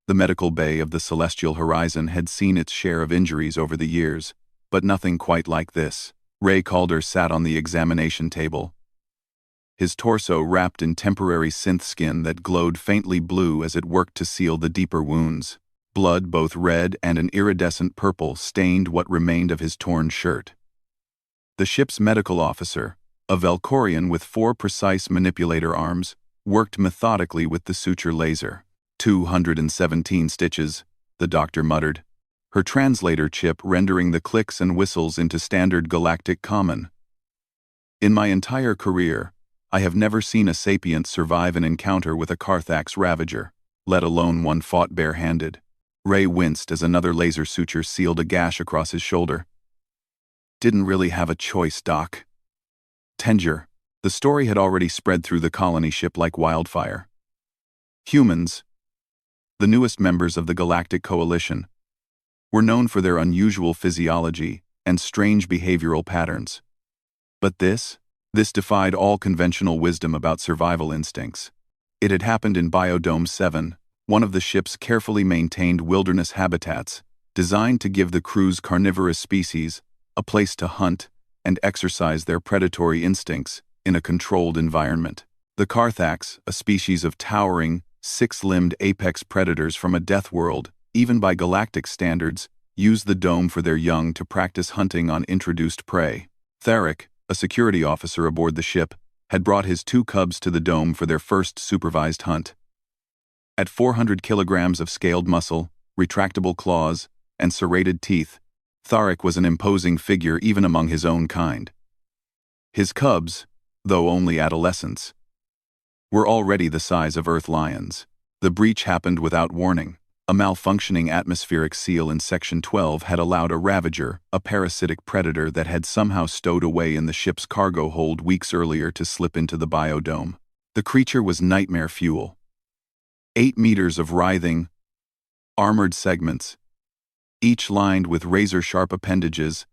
The medical bay of the celestial horizon had seen its share of injuries over the years, but nothing quite like this. Ray Calder sat on the examination table, his torso wrapped in temporary synth skin that glowed faintly blue as it worked to seal the deeper wounds. Blood, both red and an iridescent purple, stained what remained of his torn shirt. The ship's medical officer, a Valkorian with 4 precise manipulator arms, worked methodically with the suture laser. 217 stitches, the doctor muttered, her translator chip rendering the clicks and whistles into standard galactic common. In my entire career, I have never seen a sapient survive an encounter with a Carthax ravager, let alone one fought bare-handed. Ray winced as another laser suture sealed a gash across his shoulder. Didn't really have a choice, Doc. Tenger. The story had already spread through the colony ship like wildfire. Humans, the newest members of the Galactic Coalition, were known for their unusual physiology and strange behavioral patterns. But this defied all conventional wisdom about survival instincts. It had happened in Biodome 7, one of the ship's carefully maintained wilderness habitats, designed to give the crew's carnivorous species a place to hunt and exercise their predatory instincts in a controlled environment. The Carthax, a species of towering, 6-limbed apex predators from a death world, even by galactic standards, used the dome for their young to practice hunting on introduced prey. Theric, a security officer aboard the ship, had brought his 2 cubs to the dome for their first supervised hunt. At 400 kilograms of scaled muscle, retractable claws, and serrated teeth, Tharic was an imposing figure even among his own kind. His cubs, though only adolescents, were already the size of Earth lions. The breach happened without warning. A malfunctioning atmospheric seal in Section 12 had allowed a ravager, a parasitic predator that had somehow stowed away in the ship's cargo hold weeks earlier, to slip into the biodome. The creature was nightmare fuel. 8 meters of writhing, armored segments, each lined with razor-sharp appendages,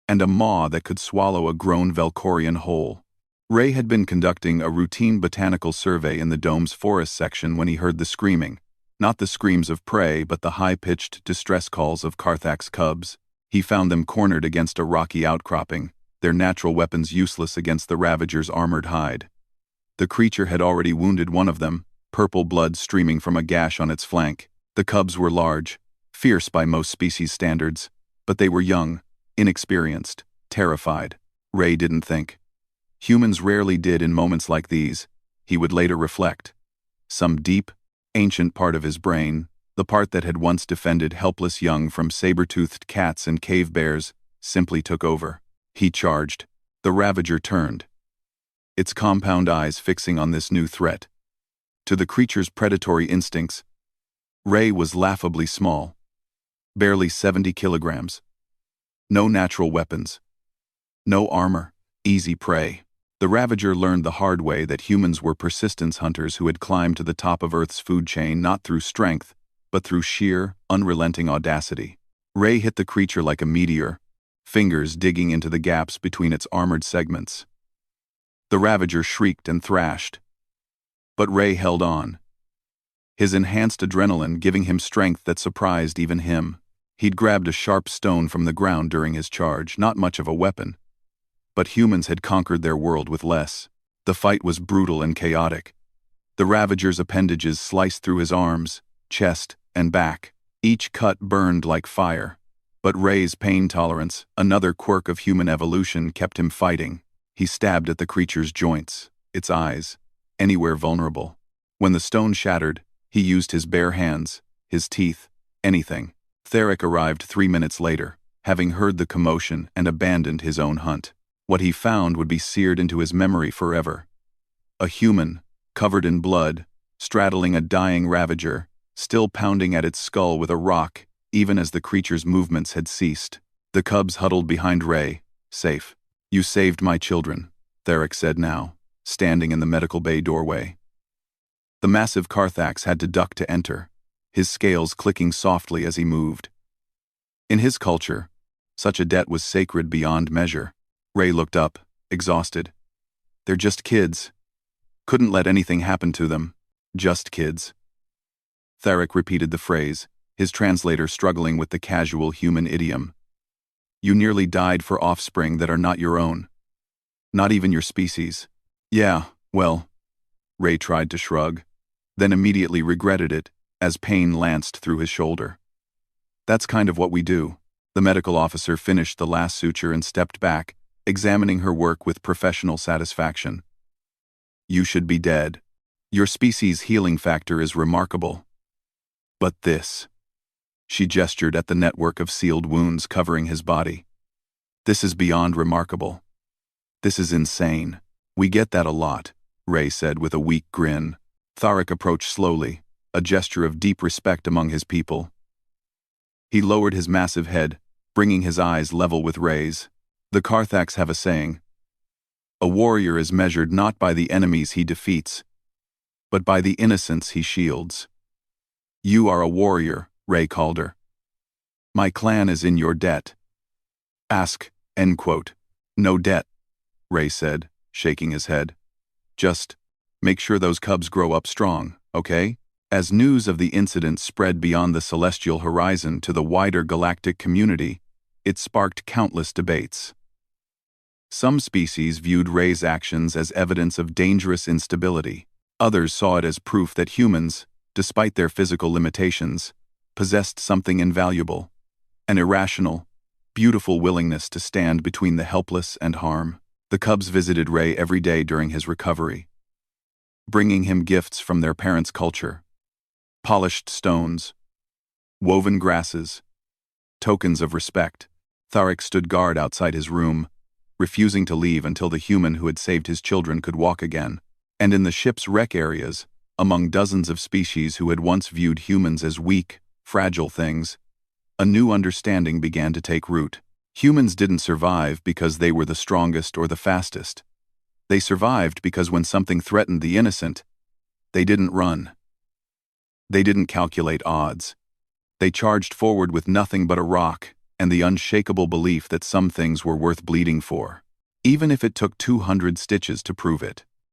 and a maw that could swallow a grown Valkorian whole. Ray had been conducting a routine botanical survey in the dome's forest section when he heard the screaming. Not the screams of prey, but the high-pitched distress calls of Carthax cubs. He found them cornered against a rocky outcropping, their natural weapons useless against the ravager's armored hide. The creature had already wounded one of them, purple blood streaming from a gash on its flank. The cubs were large, fierce by most species standards, but they were young, inexperienced, terrified. Ray didn't think. Humans rarely did in moments like these, he would later reflect. Some deep, ancient part of his brain, the part that had once defended helpless young from saber-toothed cats and cave bears, simply took over. He charged. The ravager turned, its compound eyes fixing on this new threat. To the creature's predatory instincts, Ray was laughably small. Barely 70 kilograms. No natural weapons. No armor. Easy prey. The ravager learned the hard way that humans were persistence hunters who had climbed to the top of Earth's food chain not through strength, but through sheer, unrelenting audacity. Ray hit the creature like a meteor, fingers digging into the gaps between its armored segments. The ravager shrieked and thrashed. But Ray held on, his enhanced adrenaline giving him strength that surprised even him. He'd grabbed a sharp stone from the ground during his charge, not much of a weapon. But humans had conquered their world with less. The fight was brutal and chaotic. The ravager's appendages sliced through his arms, chest, and back. Each cut burned like fire. But Ray's pain tolerance, another quirk of human evolution, kept him fighting. He stabbed at the creature's joints, its eyes, anywhere vulnerable. When the stone shattered, he used his bare hands, his teeth, anything. Theric arrived 3 minutes later, having heard the commotion and abandoned his own hunt. What he found would be seared into his memory forever. A human, covered in blood, straddling a dying ravager, still pounding at its skull with a rock, even as the creature's movements had ceased. The cubs huddled behind Ray, safe. "You saved my children," Theric said now, standing in the medical bay doorway. The massive Carthax had to duck to enter, his scales clicking softly as he moved. In his culture, such a debt was sacred beyond measure. Ray looked up, exhausted. "They're just kids. Couldn't let anything happen to them. Just kids." Theric repeated the phrase, his translator struggling with the casual human idiom. You nearly died for offspring that are not your own. Not even your species. Yeah, well, Ray tried to shrug, then immediately regretted it as pain lanced through his shoulder. That's kind of what we do. The medical officer finished the last suture and stepped back, examining her work with professional satisfaction. You should be dead. Your species' healing factor is remarkable. But this. She gestured at the network of sealed wounds covering his body. This is beyond remarkable. This is insane. We get that a lot, Ray said with a weak grin. Tharic approached slowly, a gesture of deep respect among his people. He lowered his massive head, bringing his eyes level with Ray's. The Carthax have a saying. A warrior is measured not by the enemies he defeats, but by the innocents he shields. You are a warrior, Ray Calder. My clan is in your debt. Ask, end quote. No debt, Ray said, shaking his head. Just make sure those cubs grow up strong, okay? As news of the incident spread beyond the celestial horizon to the wider galactic community, it sparked countless debates. Some species viewed Ray's actions as evidence of dangerous instability. Others saw it as proof that humans, despite their physical limitations, possessed something invaluable, an irrational, beautiful willingness to stand between the helpless and harm. The cubs visited Ray every day during his recovery, bringing him gifts from their parents' culture. Polished stones, woven grasses, tokens of respect. Tharic stood guard outside his room, refusing to leave until the human who had saved his children could walk again. And in the ship's wreck areas, among dozens of species who had once viewed humans as weak, fragile things, a new understanding began to take root. Humans didn't survive because they were the strongest or the fastest. They survived because when something threatened the innocent, they didn't run. They didn't calculate odds. They charged forward with nothing but a rock and the unshakable belief that some things were worth bleeding for, even if it took 200 stitches to prove it.